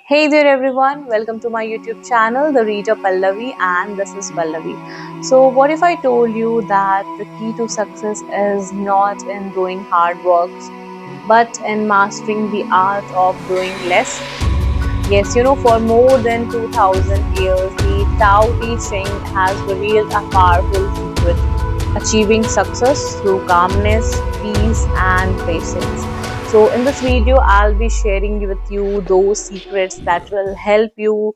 Hey there everyone, welcome to my YouTube channel, The Reader Pallavi, and this is Pallavi. So, what if I told you that the key to success is not in doing hard works, but in mastering the art of doing less? Yes, for more than 2000 years, the Tao Te Ching has revealed a powerful secret: achieving success through calmness, peace, and patience. So, in this video, I'll be sharing with you those secrets that will help you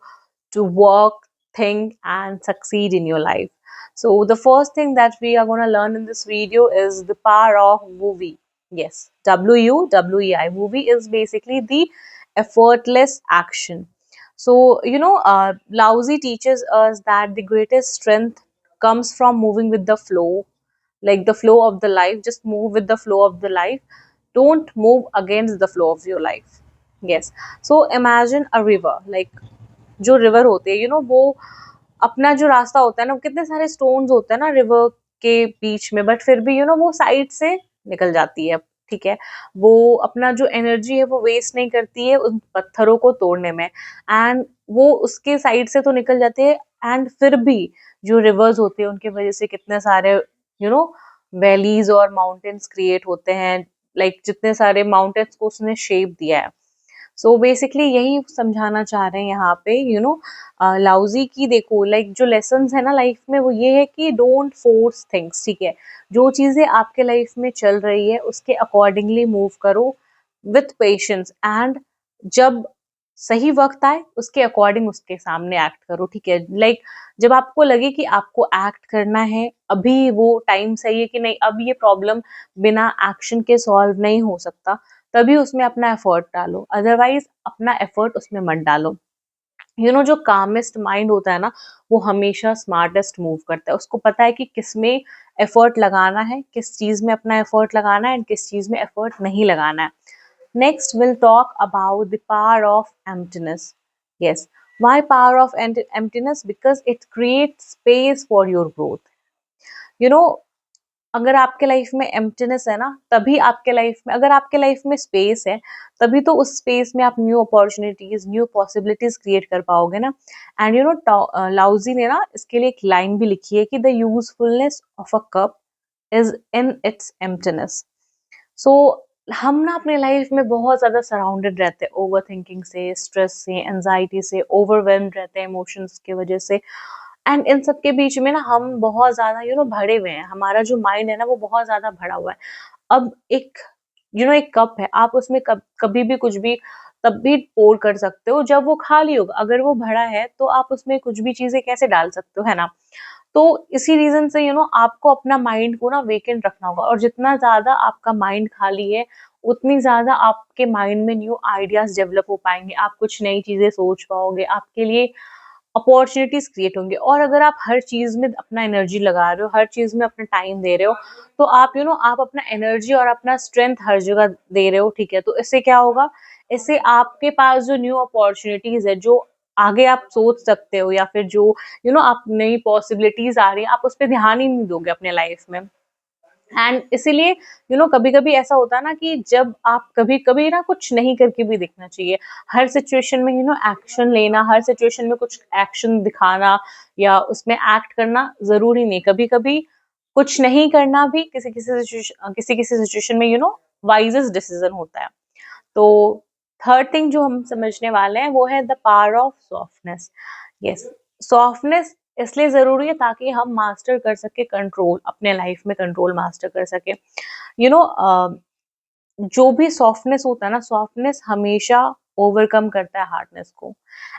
to work, think, and succeed in your life. So, the first thing that we are going to learn in this video is the power of WUWI. Yes, WUWEI. WUWI is basically the effortless action. So, Laozi teaches us that the greatest strength comes from moving with the flow, like the flow of the life. Just move with the flow of the life. Don't move against the flow of your life. Yes. So, imagine a river, like जो river होते हैं वो अपना जो रास्ता होता है ना, वो कितने सारे स्टोन्स होते हैं ना रिवर के बीच में, बट फिर भी वो साइड से निकल जाती है। ठीक है, वो अपना जो एनर्जी है वो वेस्ट नहीं करती है उन पत्थरों को तोड़ने में, एंड वो उसके साइड से तो निकल जाते हैं, एंड फिर भी जो रिवर्स होते हैं उनके वजह से कितने सारे यू नो वैलीज और माउंटेन्स क्रिएट होते हैं, लाइक जितने सारे माउंटेन्स को उसने शेप दिया है। सो बेसिकली यही समझाना चाह रहे हैं यहाँ पे लाउजी की। देखो, लाइक जो लेसन है ना लाइफ में, वो ये है कि डोंट फोर्स थिंग्स। ठीक है, जो चीजें आपके लाइफ में चल रही है उसके अकॉर्डिंगली मूव करो विथ पेशेंस, एंड जब सही वक्त आए उसके अकॉर्डिंग उसके सामने एक्ट करो। ठीक है, लाइक जब आपको लगे कि आपको एक्ट करना है, अभी वो टाइम सही है कि नहीं, अब ये प्रॉब्लम बिना एक्शन के सॉल्व नहीं हो सकता, तभी उसमें अपना एफर्ट डालो, अदरवाइज अपना एफर्ट उसमें मत डालो। जो कामेस्ट माइंड होता है ना, वो हमेशा स्मार्टेस्ट मूव करता है। उसको पता है कि किस में एफर्ट लगाना है, किस चीज में अपना एफर्ट लगाना है, एंड किस चीज में एफर्ट नहीं लगाना है। Next will talk about the power of emptiness. Yes, why power of emptiness? Because it creates space for your growth. you know अगर आपके लाइफ में एम्प्टीनेस है ना, तभी आपके लाइफ में, अगर आपके लाइफ में स्पेस है, तभी तो उस स्पेस में आप new opportunities, new possibilities create कर पाओगे ना। एंड लाउजी ने ना इसके लिए एक लाइन भी लिखी है कि the usefulness of a cup is in its emptiness. So हम ना अपने लाइफ में बहुत ज्यादा सराउंडेड रहते हैं ओवर थिंकिंग से, स्ट्रेस से, एंजाइटी से, ओवरवेल्म्ड रहते हैं इमोशंस की वजह से, एंड इन सब के बीच में ना हम बहुत ज्यादा भरे हुए हैं। हमारा जो माइंड है ना वो बहुत ज्यादा भरा हुआ है। अब एक एक कप है, आप उसमें कभी भी कुछ भी तब भी पोर कर सकते हो जब वो खाली होगा। अगर वो भरा है तो आप उसमें कुछ भी चीजें कैसे डाल सकते हो, है ना। तो इसी रीजन से आपको अपना माइंड को ना वेकेंट रखना होगा, और जितना ज्यादा आपका माइंड खाली है उतनी ज्यादा आपके माइंड में न्यू आइडियाज डेवलप हो पाएंगे, आप कुछ नई चीजें सोच पाओगे, आपके लिए अपॉर्चुनिटीज क्रिएट होंगे। और अगर आप हर चीज में अपना एनर्जी लगा रहे हो, हर चीज में अपना टाइम दे रहे हो, तो आप आप अपना एनर्जी और अपना स्ट्रेंथ हर जगह दे रहे हो। ठीक है, तो इससे क्या होगा, इससे आपके पास जो न्यू अपॉर्चुनिटीज है, जो आगे आप सोच सकते हो, या फिर जो आप नई पॉसिबिलिटीज आ रही है, आप उस पर ध्यान ही नहीं दोगे अपने लाइफ में। एंड इसीलिए कभी कभी ऐसा होता है ना कि जब आप कभी कभी ना कुछ नहीं करके भी देखना चाहिए। हर सिचुएशन में एक्शन लेना, हर सिचुएशन में कुछ एक्शन दिखाना या उसमें एक्ट करना जरूरी नहीं। कभी कभी कुछ नहीं करना भी किसी किसी सिचुएशन में वाइजेस्ट डिसीजन होता है। तो थर्ड थिंग जो हम समझने वाले हैं वो है the power of softness. Yes, softness इसलिए जरूरी है ताकि हम मास्टर कर सके कंट्रोल, अपने लाइफ में कंट्रोल मास्टर कर सके। यू नो जो भी सॉफ्टनेस होता है ना, सॉफ्टनेस हमेशा ओवरकम करता है हार्डनेस को।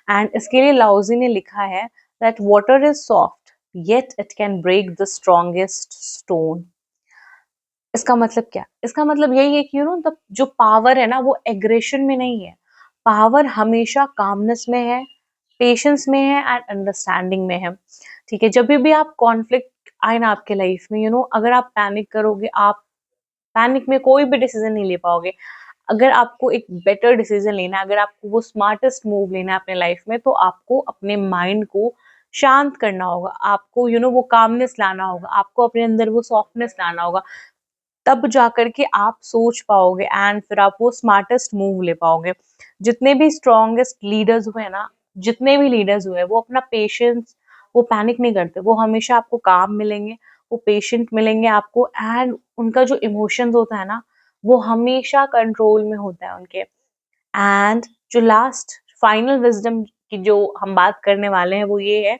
एंड इसके लिए लाउजी ने लिखा है that water is soft yet it can break the strongest stone. इसका मतलब क्या? इसका मतलब यही है कि जो पावर है ना वो एग्रेशन में नहीं है, पावर हमेशा कामनेस में है, पेशेंस में है, एंड अंडरस्टैंडिंग में है। ठीक है, जब भी आप कॉन्फ्लिक्ट आए ना आपके लाइफ में, अगर आप पैनिक करोगे, आप पैनिक में कोई भी डिसीजन नहीं ले पाओगे। अगर आपको एक बेटर डिसीजन लेना है, अगर आपको वो स्मार्टेस्ट मूव लेना है अपने लाइफ में, तो आपको अपने माइंड को शांत करना होगा, आपको वो कामनेस लाना होगा, आपको अपने अंदर वो सॉफ्टनेस लाना होगा। तब जाकर के आप सोच पाओगे एंड फिर आप वो स्मार्टेस्ट मूव ले पाओगे। जितने भी स्ट्रॉन्गेस्ट लीडर्स हुए हैं ना, जितने भी लीडर्स हुए हैं, वो अपना पेशेंस, वो पैनिक नहीं करते, वो हमेशा आपको काम मिलेंगे, वो पेशेंट मिलेंगे आपको, एंड उनका जो इमोशंस होता है ना, वो हमेशा कंट्रोल में होता है उनके। एंड जो लास्ट फाइनल विजडम की जो हम बात करने वाले हैं वो ये है,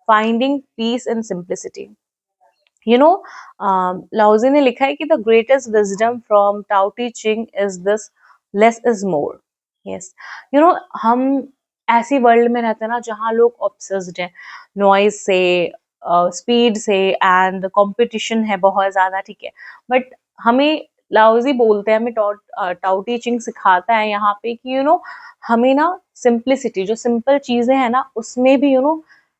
finding peace in simplicity. You know, Laozi ने लिखा है कि the greatest wisdom from Tao Te Ching is this, less is more. Yes, you know, हम ऐसी वर्ल्ड में रहते हैं ना जहाँ लोग ऑब्सेस्ड हैं नॉइज से, स्पीड से, एंड कंपटीशन है बहुत ज्यादा, ठीक है। बट हमें लाओजी बोलते हैं, हमें टाओ टी चिंग सिखाता है यहाँ पे कि हमें ना सिंप्लिसिटी, जो सिंपल चीजें हैं ना, उसमें भी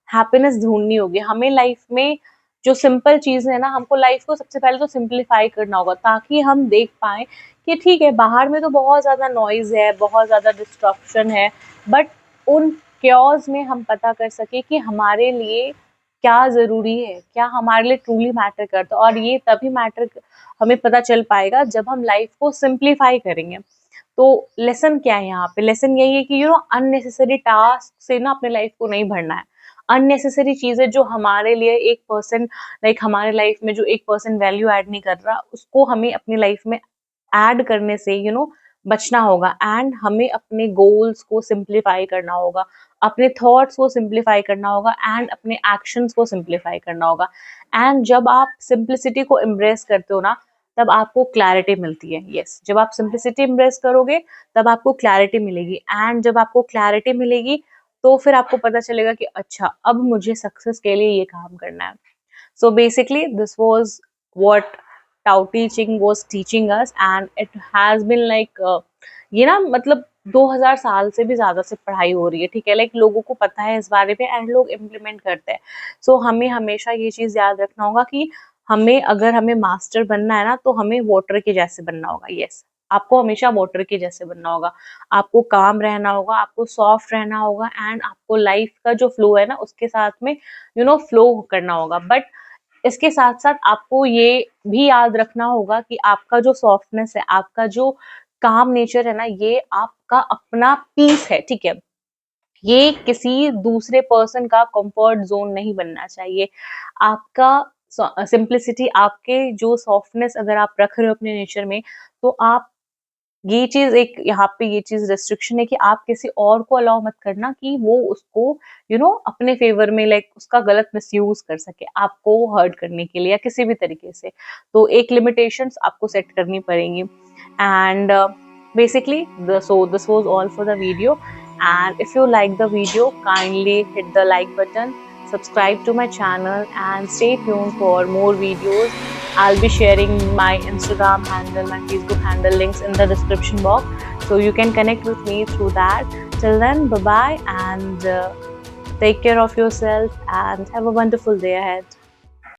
हैप्पीनेस ढूंढनी होगी हमें लाइफ में। जो सिंपल चीजें है ना, हमको लाइफ को सबसे पहले तो सिंप्लीफाई करना होगा, ताकि हम देख पाए कि ठीक है, बाहर में तो बहुत ज्यादा नॉइज है, बहुत ज्यादा डिस्ट्रप्शन है, बट उन क्योज में हम पता कर सके कि हमारे लिए क्या जरूरी है, क्या हमारे लिए ट्रूली मैटर करता है। और ये तभी मैटर हमें पता चल पाएगा जब हम लाइफ को सिंप्लीफाई करेंगे। तो लेसन क्या है यहाँ पे? लेसन यही है कि अननेसेसरी टास्क से ना अपने लाइफ को नहीं भरना है। अननेसेसरी चीजें जो हमारे लिए 1% लाइक हमारे लाइफ में जो 1% वैल्यू ऐड नहीं कर रहा, उसको हमें अपनी लाइफ में ऐड करने से बचना होगा। एंड हमें अपने गोल्स को सिंप्लीफाई करना होगा, अपने थॉट्स को सिंप्लीफाई करना होगा, एंड अपने एक्शंस को सिंप्लीफाई करना होगा। एंड जब आप सिंप्लिसिटी को एम्ब्रेस करते हो ना, तब आपको क्लैरिटी मिलती है। यस, जब आप सिंप्लिसिटी एम्ब्रेस करोगे तब आपको क्लैरिटी मिलेगी, एंड जब आपको क्लैरिटी मिलेगी तो फिर आपको पता चलेगा कि अच्छा, अब मुझे सक्सेस के लिए ये काम करना है। So basically, this was what Tao Te Ching was teaching us, and it has been like ये ना मतलब 2000 साल से भी ज्यादा से पढ़ाई हो रही है, ठीक है। लाइक लोगों को पता है इस बारे में एंड लोग इम्प्लीमेंट करते हैं। सो हमें हमेशा ये चीज याद रखना होगा कि हमें मास्टर बनना है ना, तो हमें वाटर के जैसे बनना होगा। यस, आपको हमेशा वाटर के जैसे बनना होगा, आपको काम रहना होगा, आपको सॉफ्ट रहना होगा, एंड आपको लाइफ का जो फ्लो है ना, उसके साथ में फ्लो करना होगा। बट इसके साथ साथ आपको ये भी याद रखना होगा कि आपका जो सॉफ्टनेस है, आपका जो काम नेचर है ना, ये आपका अपना पीस है, ठीक है। ये किसी दूसरे पर्सन का कंफर्ट जोन नहीं बनना चाहिए। आपका सिंप्लिसिटी, आपके जो सॉफ्टनेस अगर आप रख रहे हो अपने नेचर में, तो आप ये चीज, एक यहाँ पे ये चीज रेस्ट्रिक्शन है कि आप किसी और को अलाउ मत करना कि वो उसको अपने फेवर में, लाइक उसका गलत मिसयूज कर सके आपको हर्ट करने के लिए या किसी भी तरीके से। तो एक लिमिटेशंस आपको सेट करनी पड़ेंगी। And basically, so this was all for the video, and if you like the video, kindly hit the like button, subscribe to my channel, and stay tuned for more videos. I'll be sharing my Instagram handle, my Facebook handle links in the description box, so you can connect with me through that. Till then, bye bye, and take care of yourself and have a wonderful day ahead.